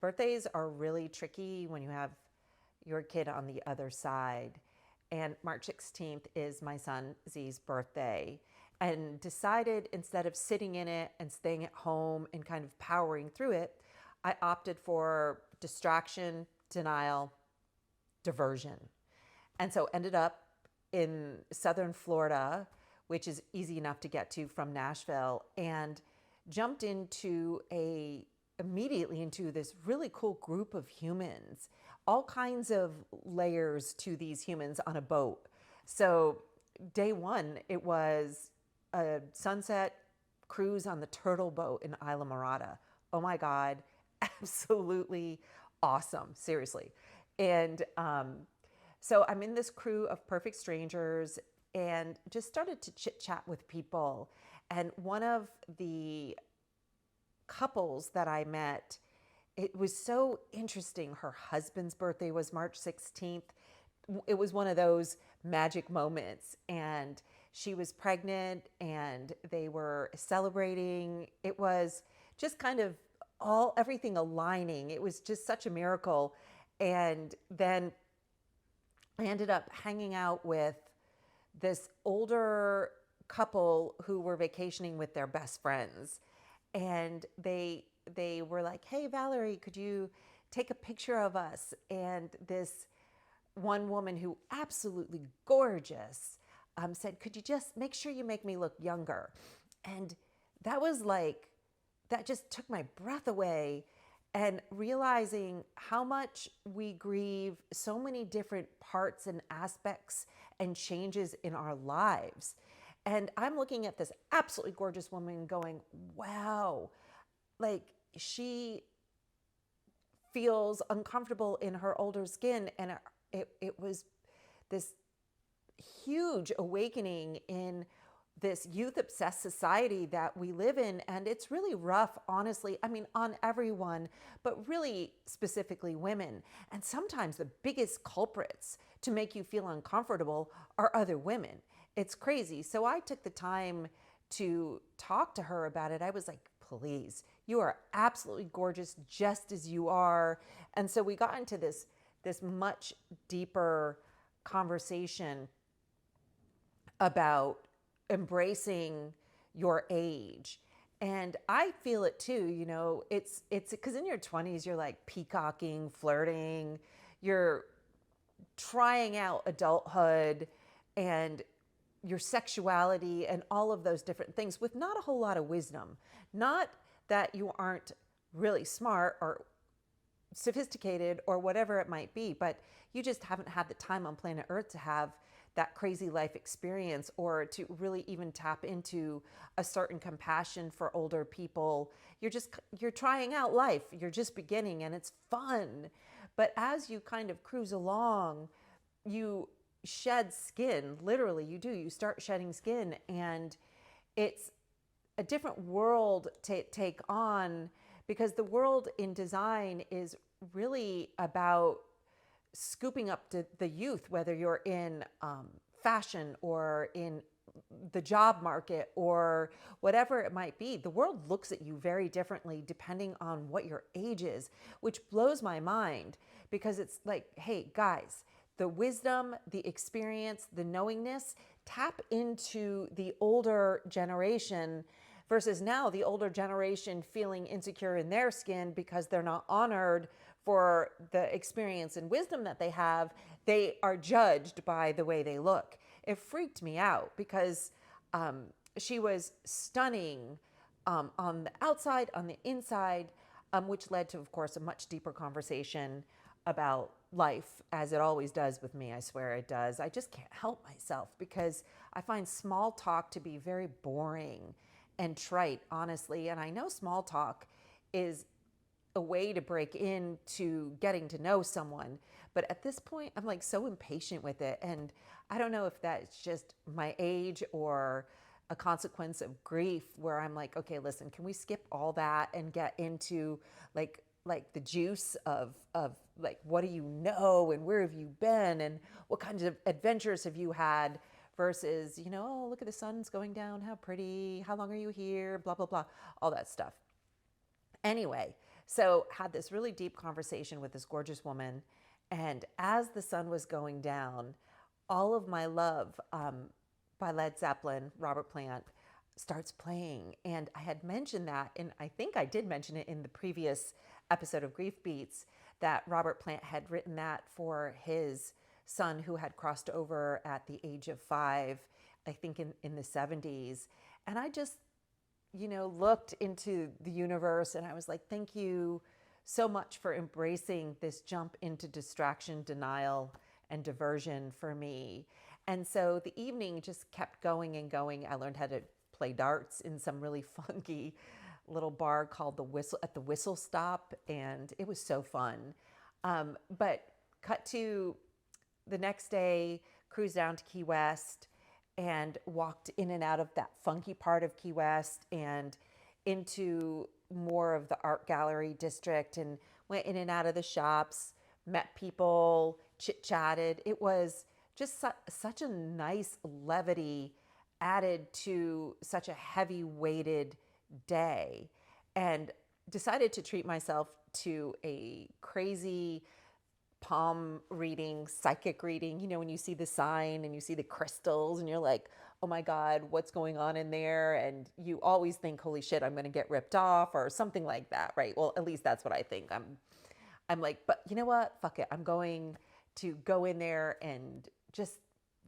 Birthdays are really tricky when you have your kid on the other side. And March 16th is my son Z's birthday. And decided instead of sitting in it and staying at home and kind of powering through it, I opted for distraction, denial, diversion. And so ended up in southern Florida, which is easy enough to get to from Nashville, and jumped into a immediately into this really cool group of humans, all kinds of layers to these humans on a boat. So day one, it was a sunset cruise on the turtle boat in Isla Morada. Oh my God, absolutely awesome, seriously. And so I'm in this crew of perfect strangers and just started to chit chat with people. And one of the couples that I met, it was so interesting. Her husband's birthday was March 16th. It was one of those magic moments. And she was pregnant and they were celebrating. It was just kind of everything aligning. It was just such a miracle. And then I ended up hanging out with this older couple who were vacationing with their best friends. And they were like, "Hey Valerie, could you take a picture of us?" And this one woman who absolutely gorgeous said, "Could you just make sure you make me look younger?" And that was like, that just took my breath away, and realizing how much we grieve so many different parts and aspects and changes in our lives. And I'm looking at this absolutely gorgeous woman going, wow, like she feels uncomfortable in her older skin. And it was this huge awakening in this youth obsessed society that we live in. And it's really rough, honestly. I mean, on everyone, but really specifically women. And sometimes the biggest culprits to make you feel uncomfortable are other women. It's crazy. So I took the time to talk to her about it. I was like, please, you are absolutely gorgeous just as you are. And so we got into this much deeper conversation about embracing your age. And I feel it too, it's because in your 20s you're like peacocking, flirting, you're trying out adulthood and your sexuality and all of those different things with not a whole lot of wisdom. Not that you aren't really smart or sophisticated or whatever it might be, but you just haven't had the time on planet Earth to have that crazy life experience or to really even tap into a certain compassion for older people. You're trying out life. You're just beginning and it's fun. But as you kind of cruise along, you shed skin. Literally, you do. You start shedding skin, and it's a different world to take on, because the world in design is really about scooping up the youth, whether you're in fashion or in the job market or whatever it might be. The world looks at you very differently depending on what your age is, which blows my mind, because it's like, hey guys, the wisdom, the experience, the knowingness, tap into the older generation, versus now the older generation feeling insecure in their skin because they're not honored for the experience and wisdom that they have. They are judged by the way they look. It freaked me out because she was stunning on the outside, on the inside, which led to, of course, a much deeper conversation about life, as it always does with me. I swear it does. I just can't help myself because I find small talk to be very boring and trite, honestly. And I know small talk is a way to break into getting to know someone. But at this point, I'm like so impatient with it. And I don't know if that's just my age or a consequence of grief, where I'm like, okay, listen, can we skip all that and get into like the juice of like, what do you know and where have you been and what kinds of adventures have you had, versus, oh, look at the sun's going down, how pretty, how long are you here, blah, blah, blah, all that stuff. Anyway, So had this really deep conversation with this gorgeous woman. And as the sun was going down, All of My Love by Led Zeppelin, Robert Plant, starts playing. And I had mentioned that, and I think I did mention it in the previous episode of Grief Beats, that Robert Plant had written that for his son who had crossed over at the age of 5, I think in the 70s. And I just, looked into the universe and I was like, thank you so much for embracing this jump into distraction, denial, and diversion for me. And so the evening just kept going and going. I learned how to play darts in some really funky little bar called the Whistle Stop, and it was so fun. But cut to the next day, cruised down to Key West and walked in and out of that funky part of Key West and into more of the art gallery district, and went in and out of the shops, met people, chit-chatted. It was just such a nice levity added to such a heavy weighted day, and decided to treat myself to a crazy palm reading, psychic reading. When you see the sign and you see the crystals and you're like, oh my God, what's going on in there? And you always think, holy shit, I'm going to get ripped off or something like that, right? Well, at least that's what I think. I'm like, but you know what? Fuck it. I'm going to go in there and just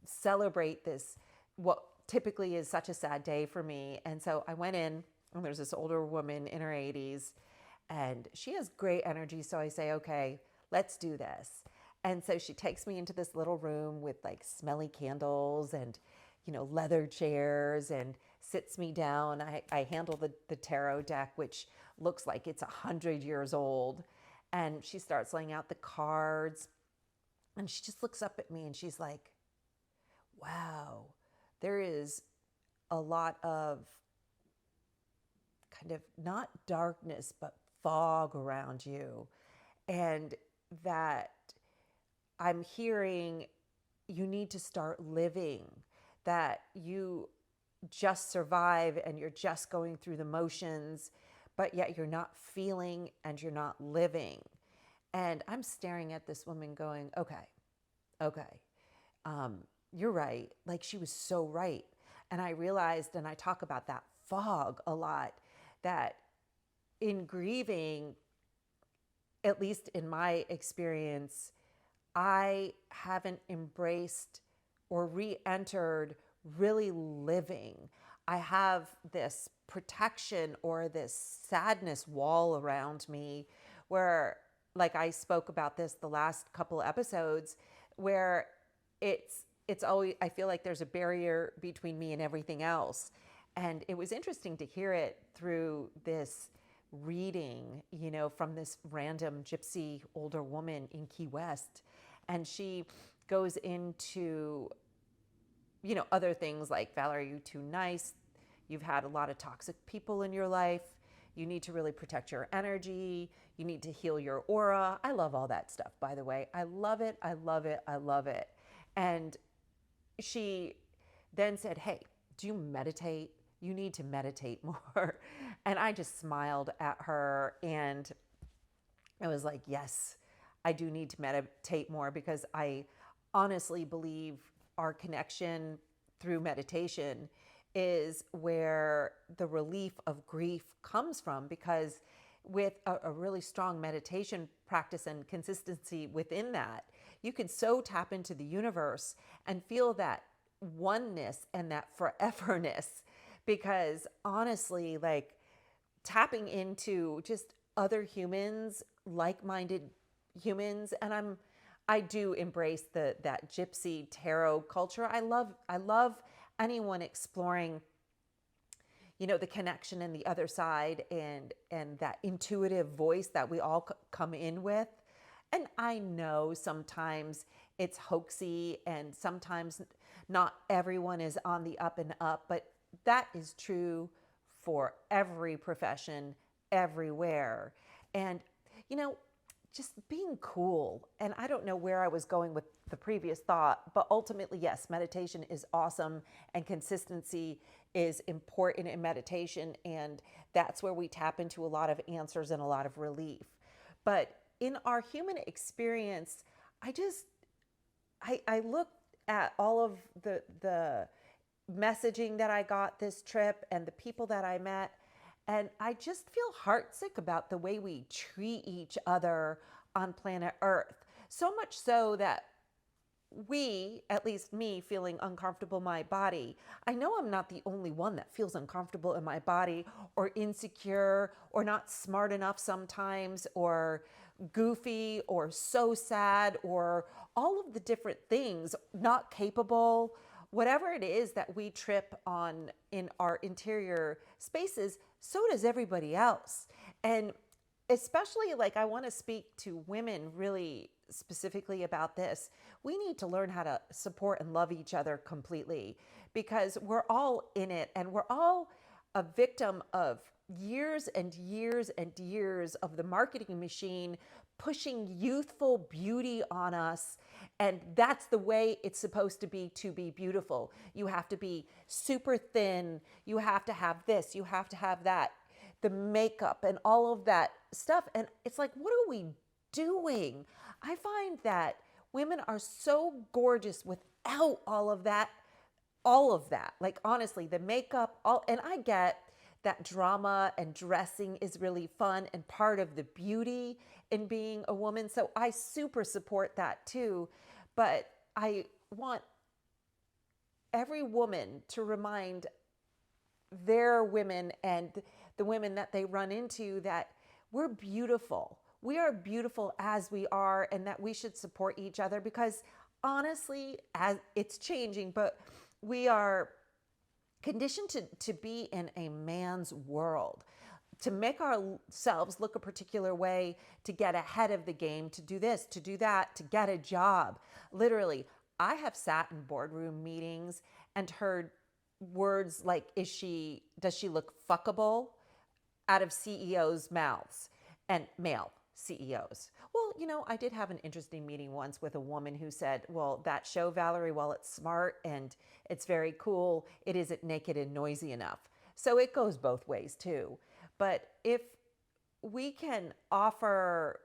celebrate this, what typically is such a sad day for me. And so I went in, and there's this older woman in her 80s, and she has great energy. So I say, okay, let's do this. And so she takes me into this little room with like smelly candles and, leather chairs, and sits me down. I handle the tarot deck, which looks like it's 100 years old. And she starts laying out the cards, and she just looks up at me and she's like, wow, there is a lot of kind of not darkness, but fog around you. And that I'm hearing you need to start living, that you just survive and you're just going through the motions, but yet you're not feeling and you're not living. And I'm staring at this woman going, okay, you're right. Like, she was so right. And I realized, and I talk about that fog a lot, that in grieving, at least in my experience, I haven't embraced or re-entered really living. I have this protection or this sadness wall around me where, like I spoke about this the last couple episodes, where it's always, I feel like there's a barrier between me and everything else. And it was interesting to hear it through this reading, from this random gypsy older woman in Key West. And she goes into, other things like, Valarie, you're too nice. You've had a lot of toxic people in your life. You need to really protect your energy. You need to heal your aura. I love all that stuff, by the way. I love it. I love it. I love it. And she then said, hey, do you meditate? You need to meditate more. And I just smiled at her, and I was like, yes, I do need to meditate more, because I honestly believe our connection through meditation is where the relief of grief comes from. Because with a really strong meditation practice and consistency within that, you can so tap into the universe and feel that oneness and that foreverness. Because honestly, like, tapping into just other humans, like-minded humans, and I do embrace that gypsy tarot culture. I love anyone exploring, the connection and the other side, and that intuitive voice that we all come in with. And I know sometimes it's hoaxy, and sometimes not everyone is on the up and up, but that is true for every profession, everywhere. And, just being cool. And I don't know where I was going with the previous thought, but ultimately, yes, meditation is awesome and consistency is important in meditation. And that's where we tap into a lot of answers and a lot of relief. But in our human experience, I looked at all of the messaging that I got this trip and the people that I met, and I just feel heartsick about the way we treat each other on planet Earth. So much so that we, at least me, feeling uncomfortable in my body. I know I'm not the only one that feels uncomfortable in my body or insecure or not smart enough sometimes or goofy or so sad or all of the different things, not capable, whatever it is that we trip on in our interior spaces, so does everybody else. And especially, like, I want to speak to women really specifically about this. We need to learn how to support and love each other completely, because we're all in it and we're all a victim of years and years and years of the marketing machine pushing youthful beauty on us. And that's the way it's supposed to be beautiful. You have to be super thin. You have to have this. You have to have that. The makeup and all of that stuff. And it's like, what are we doing? I find that women are so gorgeous without all of that. All of that. Like, honestly, the makeup, and I get that drama and dressing is really fun and part of the beauty in being a woman. So I super support that too. But I want every woman to remind their women and the women that they run into that we're beautiful. We are beautiful as we are, and that we should support each other, because honestly, as it's changing, but we are conditioned to be in a man's world, to make ourselves look a particular way, to get ahead of the game, to do this, to do that, to get a job. Literally, I have sat in boardroom meetings and heard words like, does she look fuckable, out of CEOs' mouths, and male CEOs. Well, I did have an interesting meeting once with a woman who said, well, that show, Valarie, while it's smart and it's very cool, it isn't naked and noisy enough. So it goes both ways too. But if we can offer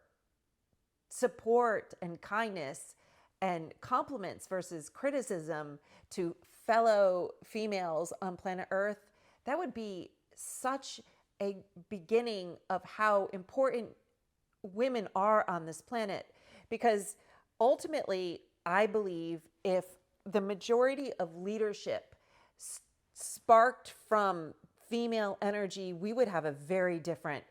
support and kindness and compliments versus criticism to fellow females on planet Earth, that would be such a beginning of how important women are on this planet. Because ultimately, I believe if the majority of leadership sparked from female energy, we would have a very different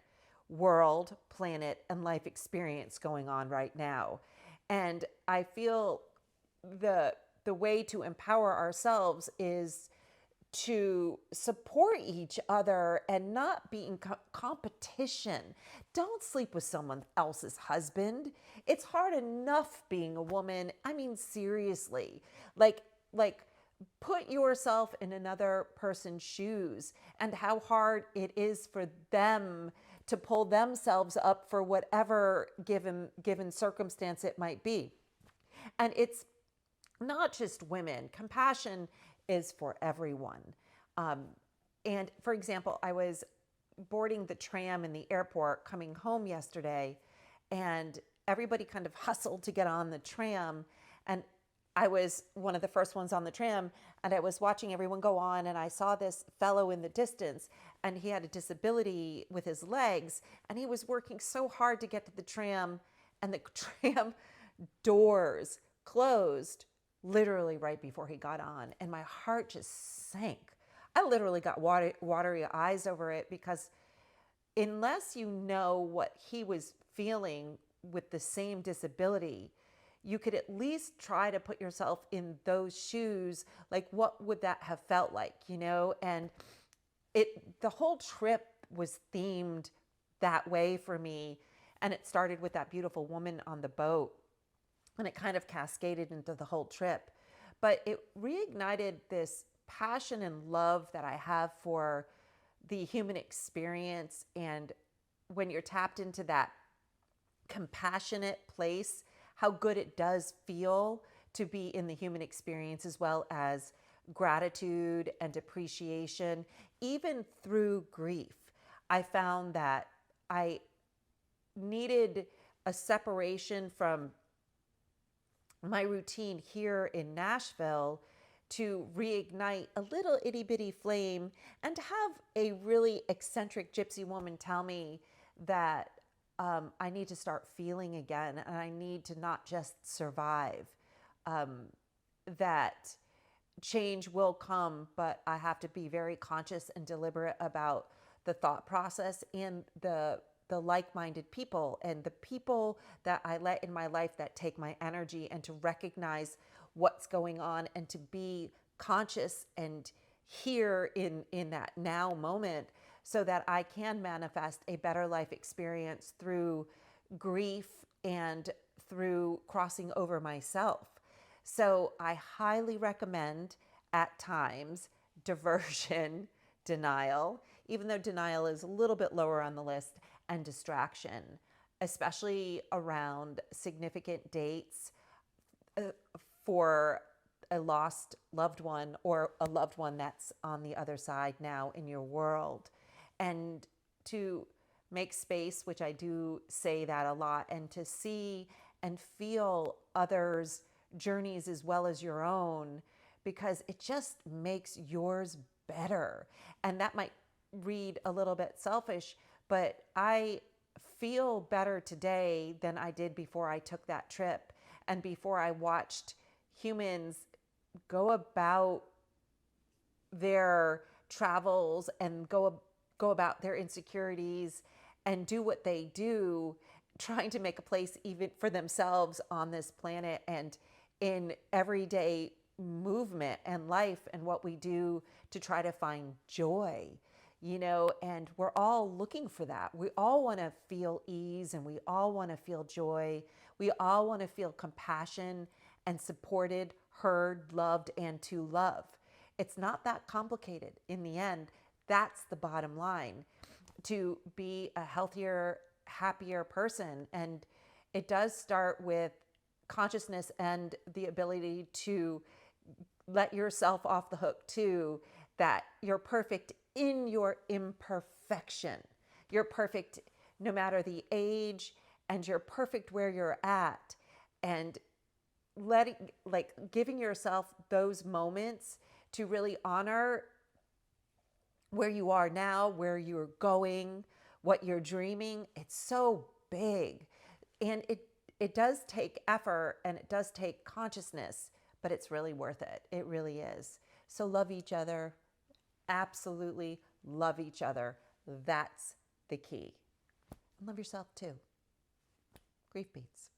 world, planet, and life experience going on right now. And I feel the way to empower ourselves is to support each other and not be in competition. Don't sleep with someone else's husband. It's hard enough being a woman. I mean, seriously, like put yourself in another person's shoes and how hard it is for them to pull themselves up for whatever given circumstance it might be. And it's not just women. Compassion is for everyone. And for example, I was boarding the tram in the airport coming home yesterday, and everybody kind of hustled to get on the tram. And I was one of the first ones on the tram, and I was watching everyone go on, and I saw this fellow in the distance, and he had a disability with his legs, and he was working so hard to get to the tram, and the tram doors closed literally right before he got on, and my heart just sank. I literally got watery eyes over it, because unless you know what he was feeling with the same disability, you could at least try to put yourself in those shoes. Like, what would that have felt like, And the whole trip was themed that way for me. And it started with that beautiful woman on the boat, and it kind of cascaded into the whole trip. But it reignited this passion and love that I have for the human experience. And when you're tapped into that compassionate place, how good it does feel to be in the human experience, as well as gratitude and appreciation, even through grief. I found that I needed a separation from my routine here in Nashville to reignite a little itty bitty flame, and to have a really eccentric gypsy woman tell me that I need to start feeling again, and I need to not just survive. That change will come, but I have to be very conscious and deliberate about the thought process and the like-minded people and the people that I let in my life that take my energy, and to recognize what's going on and to be conscious and here in that now moment, so that I can manifest a better life experience through grief and through crossing over myself. So I highly recommend at times diversion, denial, even though denial is a little bit lower on the list, and distraction, especially around significant dates for a lost loved one, or a loved one that's on the other side now in your world. And to make space, which I do say that a lot, and to see and feel others' journeys as well as your own, because it just makes yours better. And that might read a little bit selfish, but I feel better today than I did before I took that trip, and before I watched humans go about their travels and go about their insecurities and do what they do, trying to make a place even for themselves on this planet, and in everyday movement and life, and what we do to try to find joy, and we're all looking for that. We all want to feel ease, and we all want to feel joy. We all want to feel compassion and supported, heard, loved, and to love. It's not that complicated in the end. That's the bottom line, to be a healthier, happier person. And it does start with consciousness and the ability to let yourself off the hook too, that you're perfect in your imperfection. You're perfect no matter the age, and you're perfect where you're at. And giving yourself those moments to really honor where you are now, where you're going, what you're dreaming. It's so big. And it does take effort, and it does take consciousness, but it's really worth it. It really is. So love each other. Absolutely love each other. That's the key. And love yourself too. Grief beats.